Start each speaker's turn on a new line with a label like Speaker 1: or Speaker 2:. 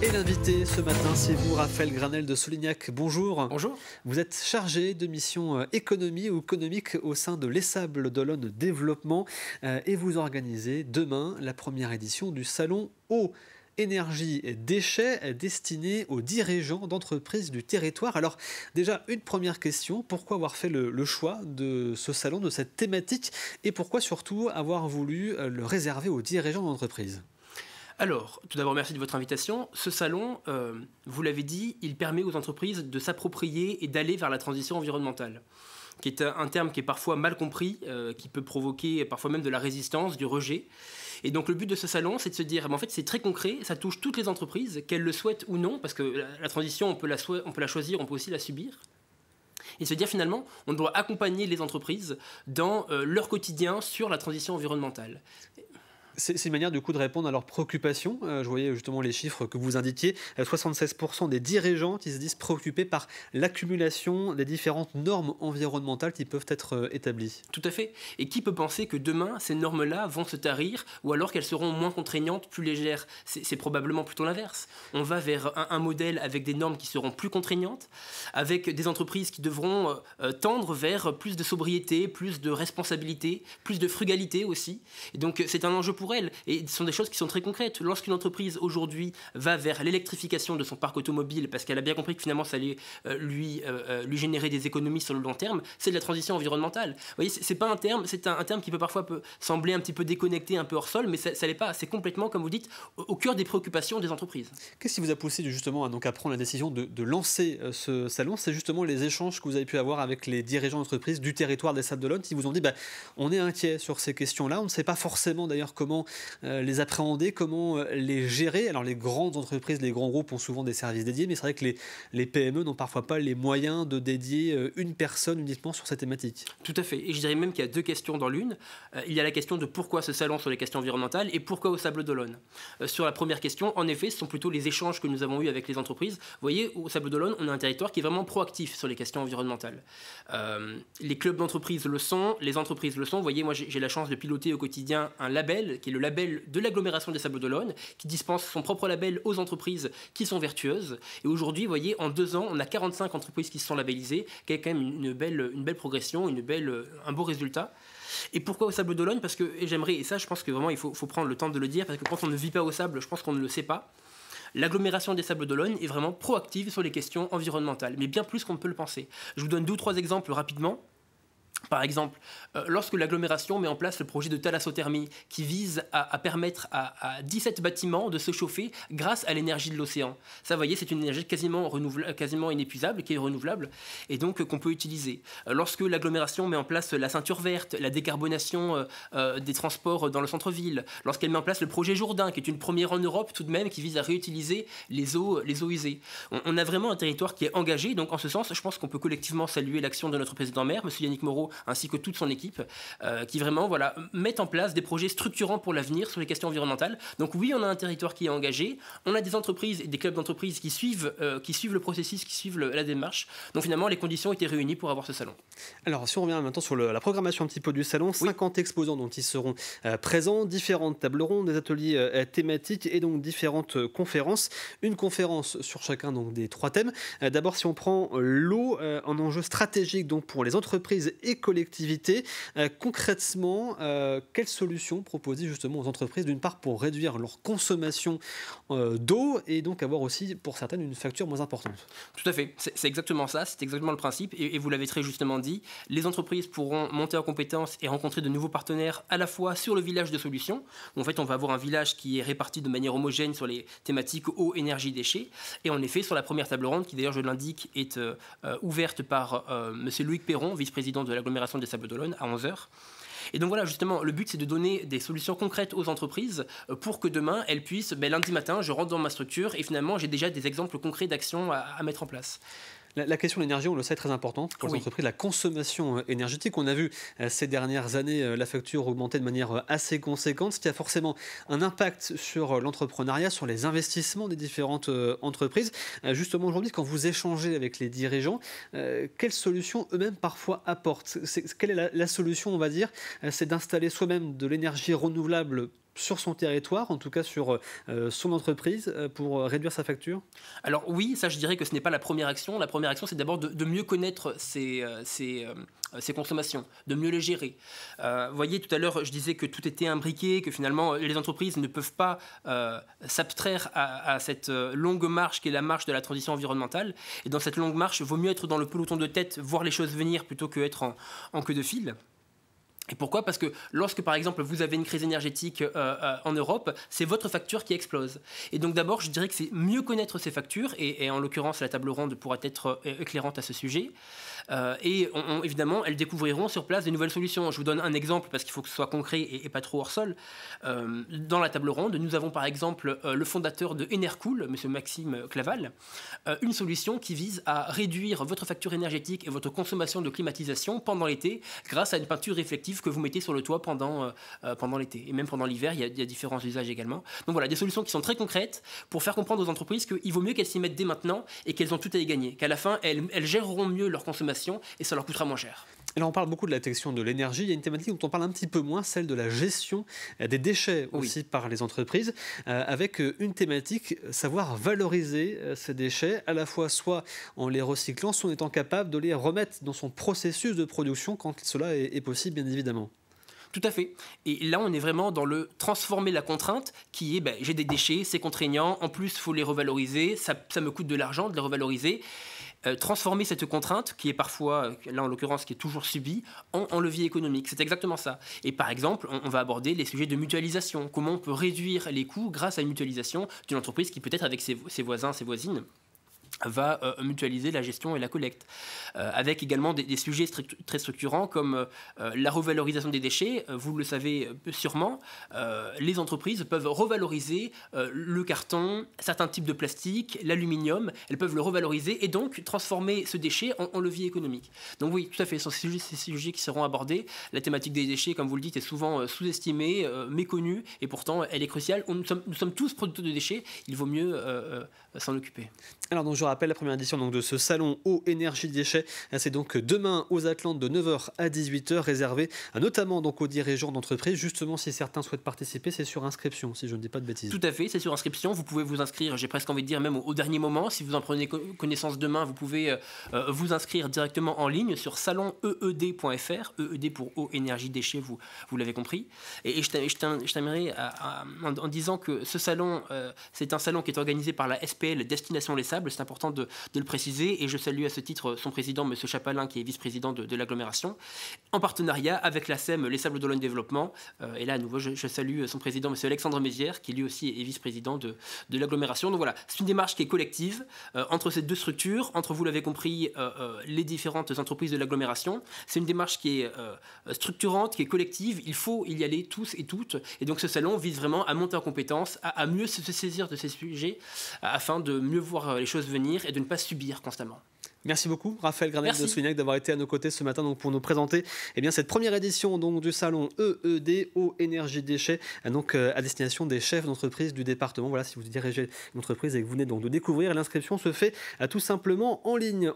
Speaker 1: Et l'invité ce matin, c'est vous, Raphaël Granel de Solignac. Bonjour.
Speaker 2: Bonjour.
Speaker 1: Vous êtes chargé de mission économie ou économique au sein de l'ESSABLE d'Olonne Développement et vous organisez demain la première édition du salon Eau, Énergie et Déchets destiné aux dirigeants d'entreprises du territoire. Alors déjà, une première question, pourquoi avoir fait le choix de ce salon, de cette thématique et pourquoi surtout avoir voulu le réserver aux dirigeants d'entreprises ?
Speaker 2: Alors, tout d'abord, merci de votre invitation. Ce salon, vous l'avez dit, il permet aux entreprises de s'approprier et d'aller vers la transition environnementale, qui est un terme qui est parfois mal compris, qui peut provoquer parfois même de la résistance, du rejet. Et donc le but de ce salon, c'est de se dire, en fait, c'est très concret, ça touche toutes les entreprises, qu'elles le souhaitent ou non, parce que la transition, on peut la choisir, on peut aussi la subir. Et se dire finalement, on doit accompagner les entreprises dans leur quotidien sur la transition environnementale.
Speaker 1: C'est une manière du coup de répondre à leurs préoccupations. Je voyais justement les chiffres que vous indiquiez. 76% des dirigeants qui se disent préoccupés par l'accumulation des différentes normes environnementales qui peuvent être établies.
Speaker 2: Tout à fait. Et qui peut penser que demain, ces normes-là vont se tarir ou alors qu'elles seront moins contraignantes, plus légères ? C'est probablement plutôt l'inverse. On va vers un modèle avec des normes qui seront plus contraignantes, avec des entreprises qui devront tendre vers plus de sobriété, plus de responsabilité, plus de frugalité aussi. Et donc c'est un enjeu pour elle. Et ce sont des choses qui sont très concrètes. Lorsqu'une entreprise aujourd'hui va vers l'électrification de son parc automobile parce qu'elle a bien compris que finalement ça allait lui générer des économies sur le long terme, c'est de la transition environnementale. Vous voyez, c'est pas un terme, c'est un terme qui peut parfois sembler un petit peu déconnecté, un peu hors sol, mais ça l'est pas. C'est complètement, comme vous dites, au cœur des préoccupations des entreprises.
Speaker 1: Qu'est-ce qui vous a poussé justement à prendre la décision de lancer ce salon ? C'est justement les échanges que vous avez pu avoir avec les dirigeants d'entreprises du territoire des Sables d'Olonne qui vous ont dit on est inquiet sur ces questions-là, on ne sait pas forcément d'ailleurs comment les appréhender, comment les gérer. Alors les grandes entreprises, les grands groupes ont souvent des services dédiés, mais c'est vrai que les PME n'ont parfois pas les moyens de dédier une personne uniquement sur cette thématique.
Speaker 2: Tout à fait. Et je dirais même qu'il y a deux questions dans l'une. Il y a la question de pourquoi ce salon sur les questions environnementales et pourquoi au Sables d'Olonne. Sur la première question, en effet, ce sont plutôt les échanges que nous avons eus avec les entreprises. Vous voyez, au Sables d'Olonne, on a un territoire qui est vraiment proactif sur les questions environnementales. Les clubs d'entreprises le sont, les entreprises le sont. Vous voyez, moi j'ai la chance de piloter au quotidien un label qui est le label de l'agglomération des Sables d'Olonne, qui dispense son propre label aux entreprises qui sont vertueuses. Et aujourd'hui, vous voyez, en 2 ans, on a 45 entreprises qui se sont labellisées, qui est quand même une belle progression, un beau résultat. Et pourquoi au Sables d'Olonne ? Parce que j'aimerais, et ça je pense que vraiment il faut prendre le temps de le dire, parce que quand on ne vit pas au Sable, je pense qu'on ne le sait pas. L'agglomération des Sables d'Olonne est vraiment proactive sur les questions environnementales, mais bien plus qu'on ne peut le penser. Je vous donne 2 ou 3 exemples rapidement. Par exemple, lorsque l'agglomération met en place le projet de thalassothermie qui vise à permettre à 17 bâtiments de se chauffer grâce à l'énergie de l'océan. Ça, vous voyez, c'est une énergie quasiment inépuisable, qui est renouvelable et donc qu'on peut utiliser. Lorsque l'agglomération met en place la ceinture verte, la décarbonation des transports dans le centre-ville, lorsqu'elle met en place le projet Jourdain, qui est une première en Europe tout de même, qui vise à réutiliser les eaux usées. On a vraiment un territoire qui est engagé, donc en ce sens, je pense qu'on peut collectivement saluer l'action de notre président maire, M. Yannick Moreau, ainsi que toute son équipe, qui vraiment mettent en place des projets structurants pour l'avenir sur les questions environnementales. Donc oui, on a un territoire qui est engagé, on a des entreprises et des clubs d'entreprises qui suivent le processus, qui suivent la démarche. Donc finalement, les conditions étaient réunies pour avoir ce salon.
Speaker 1: Alors si on revient maintenant sur la programmation un petit peu du salon, 50 exposants dont ils seront présents, différentes tables rondes, des ateliers thématiques et donc différentes conférences. Une conférence sur chacun donc, des 3 thèmes. D'abord, si on prend l'eau, un enjeu stratégique donc, pour les entreprises et collectivités. Concrètement, quelles solutions proposer justement aux entreprises, d'une part pour réduire leur consommation d'eau et donc avoir aussi pour certaines une facture moins importante ?
Speaker 2: Tout à fait, c'est exactement ça, c'est exactement le principe et vous l'avez très justement dit, les entreprises pourront monter en compétences et rencontrer de nouveaux partenaires à la fois sur le village de solutions, où en fait on va avoir un village qui est réparti de manière homogène sur les thématiques eau, énergie, déchets, et en effet sur la première table ronde qui d'ailleurs je l'indique est ouverte par M. Loïc Perron, vice-président de l'agglomération des Sables d'Olonne à 11h. Et donc voilà, justement, le but c'est de donner des solutions concrètes aux entreprises pour que demain elles puissent, lundi matin, je rentre dans ma structure et finalement j'ai déjà des exemples concrets d'actions à mettre en place.
Speaker 1: La question de l'énergie, on le sait, est très importante pour les entreprises. La consommation énergétique, on a vu ces dernières années la facture augmenter de manière assez conséquente, ce qui a forcément un impact sur l'entrepreneuriat, sur les investissements des différentes entreprises. Justement, aujourd'hui, quand vous échangez avec les dirigeants, quelles solutions eux-mêmes parfois apportent ? Quelle est la solution, on va dire ? C'est d'installer soi-même de l'énergie renouvelable sur son territoire, en tout cas sur son entreprise, pour réduire sa facture?
Speaker 2: Alors oui, ça je dirais que ce n'est pas la première action. La première action, c'est d'abord de mieux connaître ses consommations, de mieux les gérer. Vous voyez, tout à l'heure, je disais que tout était imbriqué, que finalement, les entreprises ne peuvent pas s'abstraire à cette longue marche qui est la marche de la transition environnementale. Et dans cette longue marche, il vaut mieux être dans le peloton de tête, voir les choses venir, plutôt qu'être en queue de file. Et pourquoi? Parce que lorsque, par exemple, vous avez une crise énergétique en Europe, c'est votre facture qui explose. Et donc d'abord, je dirais que c'est mieux connaître ces factures, et en l'occurrence, la table ronde pourra être éclairante à ce sujet. Évidemment, elles découvriront sur place des nouvelles solutions. Je vous donne un exemple, parce qu'il faut que ce soit concret et pas trop hors sol. Dans la table ronde, nous avons par exemple le fondateur de Enercool, M. Maxime Claval, une solution qui vise à réduire votre facture énergétique et votre consommation de climatisation pendant l'été grâce à une peinture réflective que vous mettez sur le toit pendant l'été. Et même pendant l'hiver, il y a différents usages également. Donc voilà, des solutions qui sont très concrètes pour faire comprendre aux entreprises qu'il vaut mieux qu'elles s'y mettent dès maintenant et qu'elles ont tout à y gagner. Qu'à la fin, elles géreront mieux leur consommation et ça leur coûtera moins cher.
Speaker 1: Et là, on parle beaucoup de la question de l'énergie. Il y a une thématique dont on parle un petit peu moins, celle de la gestion des déchets aussi par les entreprises, avec une thématique, savoir valoriser ces déchets, à la fois soit en les recyclant, soit en étant capable de les remettre dans son processus de production quand cela est possible, bien évidemment.
Speaker 2: Tout à fait. Et là, on est vraiment dans le transformer la contrainte qui est j'ai des déchets, c'est contraignant, en plus, il faut les revaloriser, ça me coûte de l'argent de les revaloriser. Transformer cette contrainte, qui est parfois, là en l'occurrence, qui est toujours subie, en levier économique. C'est exactement ça. Et par exemple, on va aborder les sujets de mutualisation. Comment on peut réduire les coûts grâce à une mutualisation d'une entreprise qui peut-être avec ses voisins, ses voisines, va mutualiser la gestion et la collecte, avec également des sujets très structurants comme la revalorisation des déchets. Vous le savez sûrement, les entreprises peuvent revaloriser le carton, certains types de plastique, l'aluminium, elles peuvent le revaloriser et donc transformer ce déchet en levier économique. Donc oui, tout à fait, ce sont ces sujets qui seront abordés. La thématique des déchets, comme vous le dites, est souvent sous-estimée, méconnue, et pourtant elle est cruciale. Nous sommes tous producteurs de déchets, il vaut mieux s'en occuper.
Speaker 1: Alors donc je rappelle la première édition donc, de ce salon eau, énergie, déchets. C'est donc demain aux Atlantes de 9h à 18h, réservé notamment donc, aux dirigeants d'entreprise. Justement, si certains souhaitent participer, c'est sur inscription, si je ne dis pas de bêtises.
Speaker 2: Tout à fait, c'est sur inscription. Vous pouvez vous inscrire, j'ai presque envie de dire, même au dernier moment. Si vous en prenez connaissance demain, vous pouvez vous inscrire directement en ligne sur salon-eed.fr. EED pour eau, énergie, déchets, vous l'avez compris. Et je terminerai en disant que ce salon, c'est un salon qui est organisé par la SPL Destination Les Sables. C'est important de le préciser, et je salue à ce titre son président, M. Chapalin, qui est vice-président de l'agglomération, en partenariat avec la SEM, les Sables d'Olonne Développement. Et là, à nouveau, je salue son président, M. Alexandre Mézières, qui lui aussi est vice-président de l'agglomération. Donc voilà, c'est une démarche qui est collective entre ces deux structures, entre, vous l'avez compris, les différentes entreprises de l'agglomération. C'est une démarche qui est structurante, qui est collective. Il faut y aller tous et toutes. Et donc ce salon vise vraiment à monter en compétence, à mieux se saisir de ces sujets, afin de mieux voir les choses venir et de ne pas subir constamment.
Speaker 1: Merci beaucoup, Raphaël Granel de Soignac, d'avoir été à nos côtés ce matin donc, pour nous présenter cette première édition donc, du salon EED, eau, énergie, déchets, donc, à destination des chefs d'entreprise du département. Voilà, si vous dirigez une entreprise et que vous venez donc de découvrir, l'inscription se fait tout simplement en ligne.